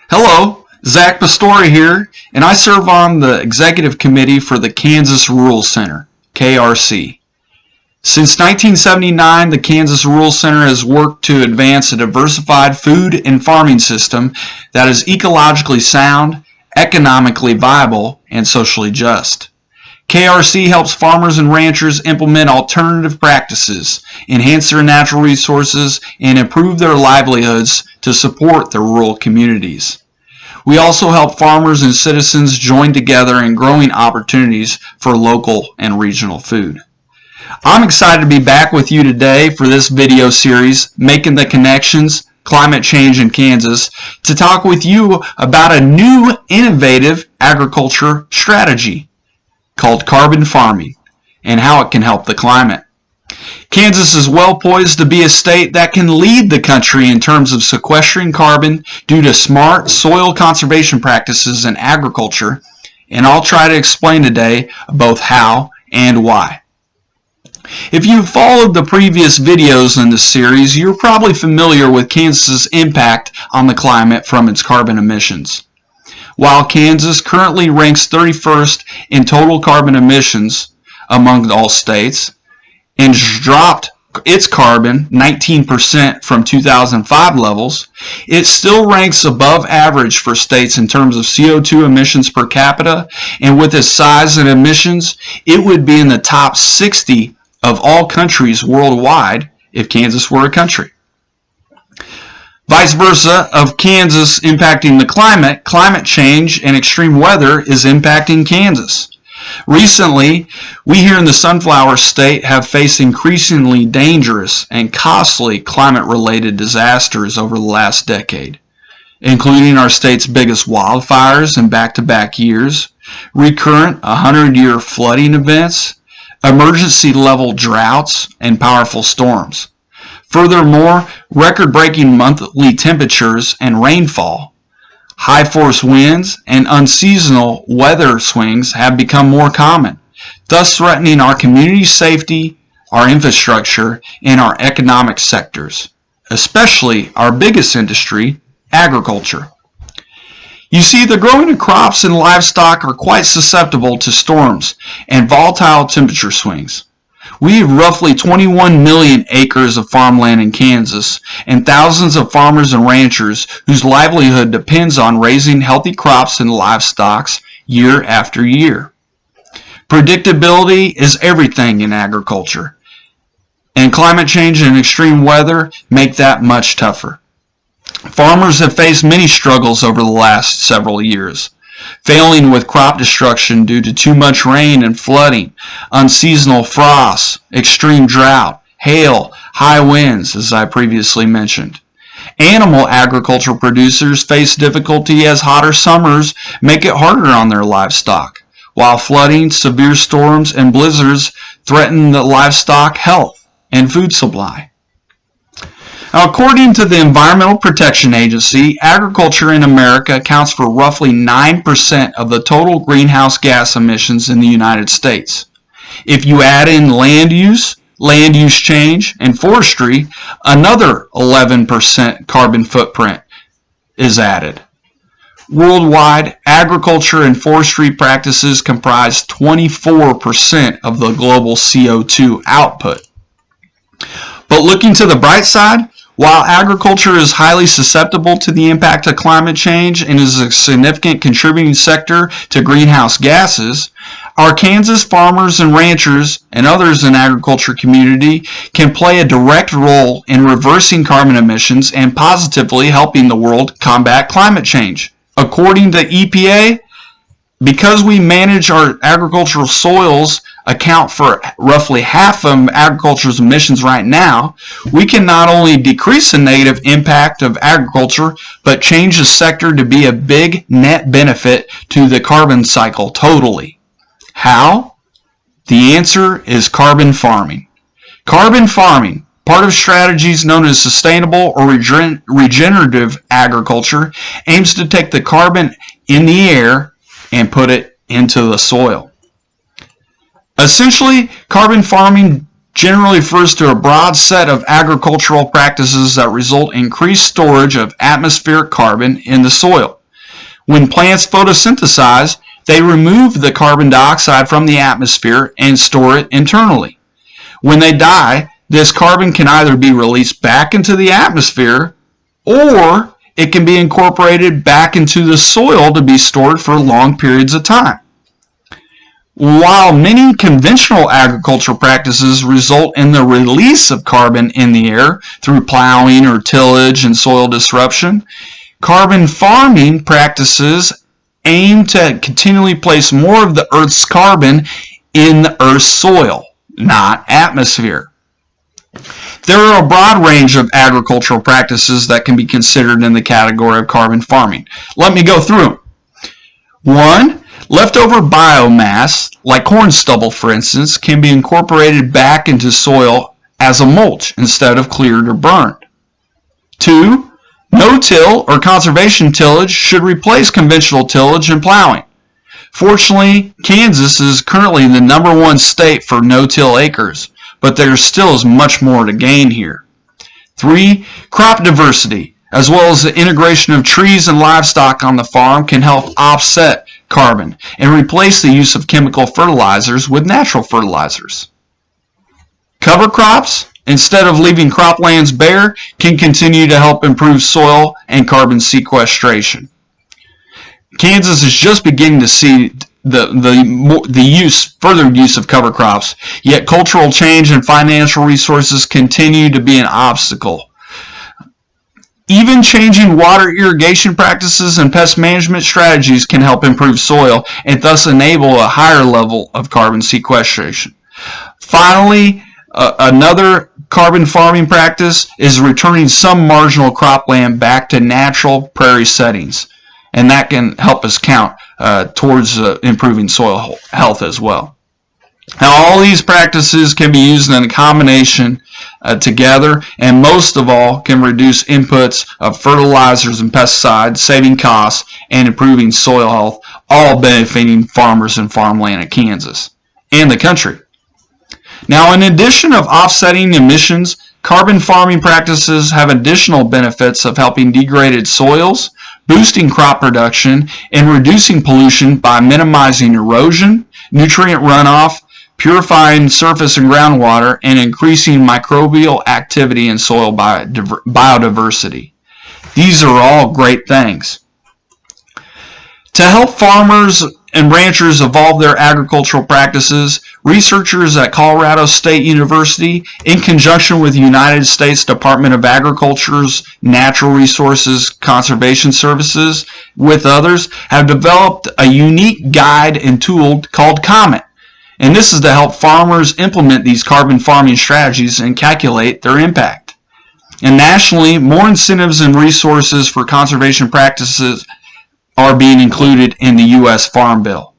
Hello, Zach Pastore here, and I serve on the Executive Committee for the Kansas Rural Center, KRC. Since 1979, the Kansas Rural Center has worked to advance a diversified food and farming system that is ecologically sound, economically viable, and socially just. KRC helps farmers and ranchers implement alternative practices, enhance their natural resources, and improve their livelihoods to support their rural communities. We also help farmers and citizens join together in growing opportunities for local and regional food. I'm excited to be back with you today for this video series, Making the Connections, Climate Change in Kansas, to talk with you about a new innovative agriculture strategy called carbon farming and how it can help the climate. Kansas is well poised to be a state that can lead the country in terms of sequestering carbon due to smart soil conservation practices in agriculture, and I'll try to explain today both how and why. If you've followed the previous videos in this series, you're probably familiar with Kansas's impact on the climate from its carbon emissions. While Kansas currently ranks 31st in total carbon emissions among all states and dropped its carbon 19% from 2005 levels, it still ranks above average for states in terms of CO2 emissions per capita, and with its size and emissions, it would be in the top 60 of all countries worldwide if Kansas were a country. Vice versa, of Kansas impacting the climate change and extreme weather is impacting Kansas. Recently, we here in the Sunflower State have faced increasingly dangerous and costly climate-related disasters over the last decade, including our state's biggest wildfires in back-to-back years, recurrent 100-year flooding events, emergency-level droughts, and powerful storms. Furthermore, record-breaking monthly temperatures and rainfall, high force winds, and unseasonal weather swings have become more common, thus threatening our community safety, our infrastructure, and our economic sectors, especially our biggest industry, agriculture. You see, the growing of crops and livestock are quite susceptible to storms and volatile temperature swings. We have roughly 21 million acres of farmland in Kansas and thousands of farmers and ranchers whose livelihood depends on raising healthy crops and livestock year after year. Predictability is everything in agriculture, and climate change and extreme weather make that much tougher. Farmers have faced many struggles over the last several years, failing with crop destruction due to too much rain and flooding, unseasonal frosts, extreme drought, hail, high winds, as I previously mentioned. Animal agricultural producers face difficulty as hotter summers make it harder on their livestock, while flooding, severe storms, and blizzards threaten the livestock health and food supply. Now, according to the Environmental Protection Agency, agriculture in America accounts for roughly 9% of the total greenhouse gas emissions in the United States. If you add in land use change, and forestry, another 11% carbon footprint is added. Worldwide, agriculture and forestry practices comprise 24% of the global CO2 output. But looking to the bright side, while agriculture is highly susceptible to the impact of climate change and is a significant contributing sector to greenhouse gases, our Kansas farmers and ranchers and others in the agriculture community can play a direct role in reversing carbon emissions and positively helping the world combat climate change. According to EPA, because we manage our agricultural soils account for roughly half of agriculture's emissions right now, we can not only decrease the negative impact of agriculture, but change the sector to be a big net benefit to the carbon cycle totally. How? The answer is carbon farming. Carbon farming, part of strategies known as sustainable or regenerative agriculture, aims to take the carbon in the air and put it into the soil. Essentially, carbon farming generally refers to a broad set of agricultural practices that result in increased storage of atmospheric carbon in the soil. When plants photosynthesize, they remove the carbon dioxide from the atmosphere and store it internally. When they die, this carbon can either be released back into the atmosphere or it can be incorporated back into the soil to be stored for long periods of time. While many conventional agricultural practices result in the release of carbon in the air through plowing or tillage and soil disruption, carbon farming practices aim to continually place more of the Earth's carbon in the Earth's soil, not atmosphere. There are a broad range of agricultural practices that can be considered in the category of carbon farming. Let me go through them. 1. Leftover biomass, like corn stubble for instance, can be incorporated back into soil as a mulch instead of cleared or burned. 2. No-till or conservation tillage should replace conventional tillage and plowing. Fortunately, Kansas is currently the #1 state for no-till acres, but there still is much more to gain here. 3. Crop diversity, as well as the integration of trees and livestock on the farm, can help offset carbon and replace the use of chemical fertilizers with natural fertilizers. Cover crops, instead of leaving croplands bare, can continue to help improve soil and carbon sequestration. Kansas is just beginning to see the further use of cover crops, yet cultural change and financial resources continue to be an obstacle. Even changing water irrigation practices and pest management strategies can help improve soil and thus enable a higher level of carbon sequestration. Finally, another carbon farming practice is returning some marginal cropland back to natural prairie settings, and that can help us count towards improving soil health as well. Now, all these practices can be used in a combination together, and most of all can reduce inputs of fertilizers and pesticides, saving costs and improving soil health, all benefiting farmers and farmland in Kansas and the country. Now, in addition of offsetting emissions, carbon farming practices have additional benefits of helping degraded soils, boosting crop production, and reducing pollution by minimizing erosion, nutrient runoff, purifying surface and groundwater, and increasing microbial activity in soil biodiversity. These are all great things. To help farmers and ranchers evolve their agricultural practices, researchers at Colorado State University, in conjunction with the United States Department of Agriculture's Natural Resources Conservation Services, with others, have developed a unique guide and tool called COMET. And this is to help farmers implement these carbon farming strategies and calculate their impact. And nationally, more incentives and resources for conservation practices are being included in the U.S. Farm Bill.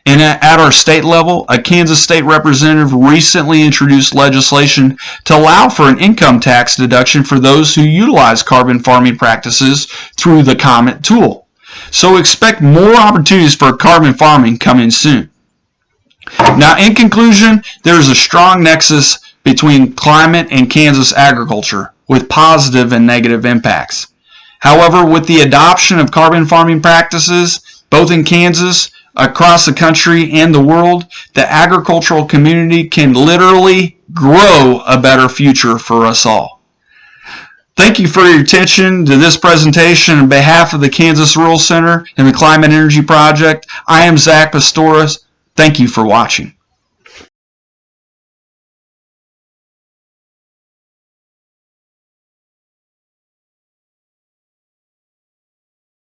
And at our state level, a Kansas state representative recently introduced legislation to allow for an income tax deduction for those who utilize carbon farming practices through the COMET tool. So expect more opportunities for carbon farming coming soon. Now, in conclusion, there is a strong nexus between climate and Kansas agriculture, with positive and negative impacts. However, with the adoption of carbon farming practices, both in Kansas, across the country, and the world, the agricultural community can literally grow a better future for us all. Thank you for your attention to this presentation on behalf of the Kansas Rural Center and the Climate Energy Project. I am Zach Pastoras. Thank you for watching.